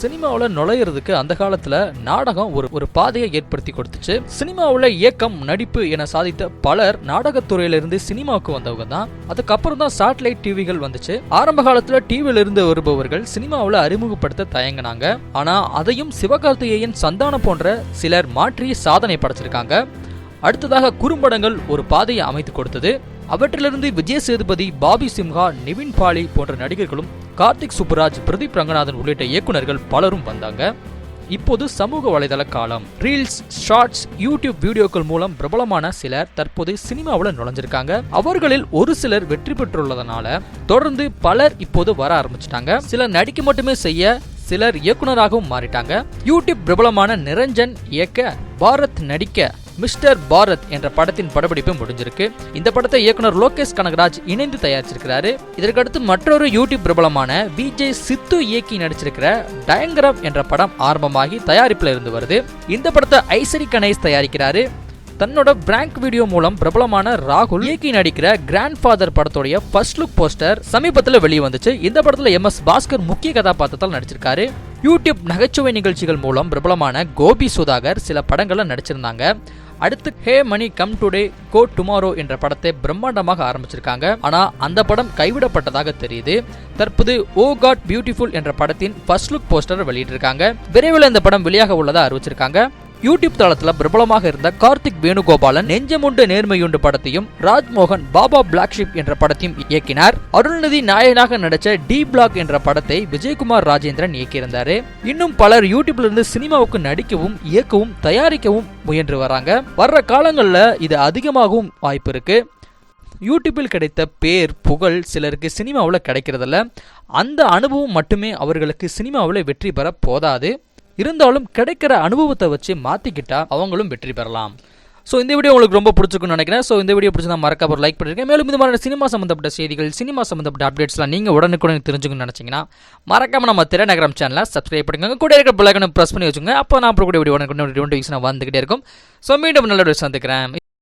சினிமாவில் நுழையிறதுக்கு அந்த காலத்துல நாடகம் ஒரு பாதையை ஏற்படுத்தி கொடுத்துச்சு. சினிமாவில் இயக்கம், நடிப்பு என சாதித்த பலர் நாடகத்துறையிலிருந்து சினிமாவுக்கு வந்தவங்க தான். அதுக்கப்புறம் தான் சேட்டலைட் டிவிகள் வந்துச்சு. ஆரம்ப காலத்துல டிவியில இருந்து வருபவர்கள் சினிமாவில் அறிமுகப்படுத்த தயங்கினாங்க. ஆனா அதையும் சிவகார்த்திகேயன், சந்தானம் போன்ற சிலர் மாற்றி சாதனை படைச்சிருக்காங்க. அடுத்ததாக குறும்படங்கள் ஒரு பாதையை அமைத்து கொடுத்தது. அவற்றிலிருந்து விஜய் சேதுபதி, பாபி சிம்ஹா, நிவின் பாலி போன்ற நடிகர்களும், கார்த்திக் சுப்புராஜ், பிரதீப் ரங்கநாதன் உள்ளிட்ட இயக்குநர்கள் பலரும் வந்தாங்க. இப்போது சமூக வலைதள காலம். ரீல்ஸ், ஷார்ட்ஸ், யூடியூப் வீடியோக்கள் மூலம் பிரபலமான சிலர் தற்போது சினிமாவில் நுழைஞ்சிருக்காங்க. அவர்களில் ஒரு சிலர் வெற்றி பெற்றுள்ளதனால தொடர்ந்து பலர் இப்போது வர ஆரம்பிச்சிட்டாங்க. சிலர் நடிக்க மட்டுமே செய்ய, சிலர் இயக்குனராகவும் மாறிட்டாங்க. யூடியூப் பிரபலமான நிரஞ்சன் இயக்க, பாரத் நடிக்க மிஸ்டர் பாரத் என்ற படத்தின் படப்பிடிப்பு முடிஞ்சிருக்கு. இந்த படத்தை இயக்குனர் லோகேஷ் கனகராஜ் இணைந்து தயாரிச்சிருக்கிறாரு. இதற்கடுத்து மற்றொரு யூடியூப் பிரபலமான விஜய் சித்து இயக்கி நடிச்சிருக்கிற டயங்கரம் என்ற படம் ஆரம்பமாகி தயாரிப்புல இருந்து வருது. இந்த படத்தை ஐசரி கணேஷ் தயாரிக்கிறாரு. தன்னோட பிராங்க் வீடியோ மூலம் பிரபலமான ராகுல் இயக்கி நடிக்கிற கிராண்ட் ஃபாதர் படத்தோடைய ஃபர்ஸ்ட் லுக் போஸ்டர் சமீபத்தில் வெளியே வந்துச்சு. இந்த படத்துல MS பாஸ்கர் முக்கிய கதாபாத்திரத்தில் நடிச்சிருக்காரு. யூடியூப் நகைச்சுவை நிகழ்ச்சிகள் மூலம் பிரபலமான கோபி சுதாகர் சில படங்கள்ல நடிச்சிருந்தாங்க. அடுத்து hey money come today go tomorrow என்ற படத்தை பிரம்மாண்டமாக ஆரம்பிச்சிருக்காங்க. ஆனா அந்த படம் கைவிடப்பட்டதாக தெரியுது. தற்போது ஓ காட் பியூட்டிஃபுல் என்ற படத்தின் ஃபர்ஸ்ட் லுக் போஸ்டர் வெளியிட்டிருக்காங்க. விரைவில் இந்த படம் வெளியாக உள்ளதா அறிவிச்சிருக்காங்க. யூடியூப் தளத்துல பிரபலமாக இருந்த கார்த்திக் வேணுகோபாலன் நெஞ்சமுண்டு நேர்மையுண்டு படத்தையும், ராஜ்மோகன் பாபா பிளாக் ஷிப் என்ற படத்தையும் இயக்கினார். அருள்நிதி நாயகனாக நடிச்ச டி பிளாக் என்ற படத்தை விஜயகுமார் ராஜேந்திரன் இயக்கியிருந்தாரு. இன்னும் பலர் யூடியூப்ல இருந்து சினிமாவுக்கு நடிக்கவும், இயக்கவும், தயாரிக்கவும் முயன்று வராங்க. வர்ற காலங்கள்ல இது அதிகமாகவும் வாய்ப்பு இருக்கு. யூடியூப்பில் கிடைத்த பேர், புகழ் சிலருக்கு சினிமாவில் கிடைக்கிறதில்ல. அந்த அனுபவம் மட்டுமே அவர்களுக்கு சினிமாவில் வெற்றி பெற போதாது. இருந்தாலும் கிடைக்கிற அனுபவத்தை வச்சு மாற்றிக்கிட்டா அவங்களும் வெற்றி பெறலாம். ஸோ இந்த வீடியோ உங்களுக்கு ரொம்ப பிடிச்சிருக்குன்னு நினைக்கிறேன். ஸோ இந்த வீடியோ பிடிச்சா மறக்காம ஒரு லைக் பண்ணிருக்கேன். மேலும் இந்த மாதிரி சினிமா சம்மந்தப்பட்ட செய்திகள், சினிமா சம்மந்தப்பட்ட அப்டேட்ஸ்லாம் நீங்கள் உடனுக்குடன் தெரிஞ்சுக்கணும்னு நினச்சிங்கன்னா மறக்காம நம்ம திரைநகரம் சேனலை சப்ஸ்கிரைப் பண்ணிக்கோங்க. கூட இருக்கிற பெல் ஐகானை ப்ரெஸ் பண்ணி வச்சுங்க. அப்போ நான் அப்புறம் கூட வீடியோ உடனுக்குடன் வந்துகிட்டே இருக்கும். ஸோ மீண்டும் நல்ல வீடியோ சந்திக்கிறேன்.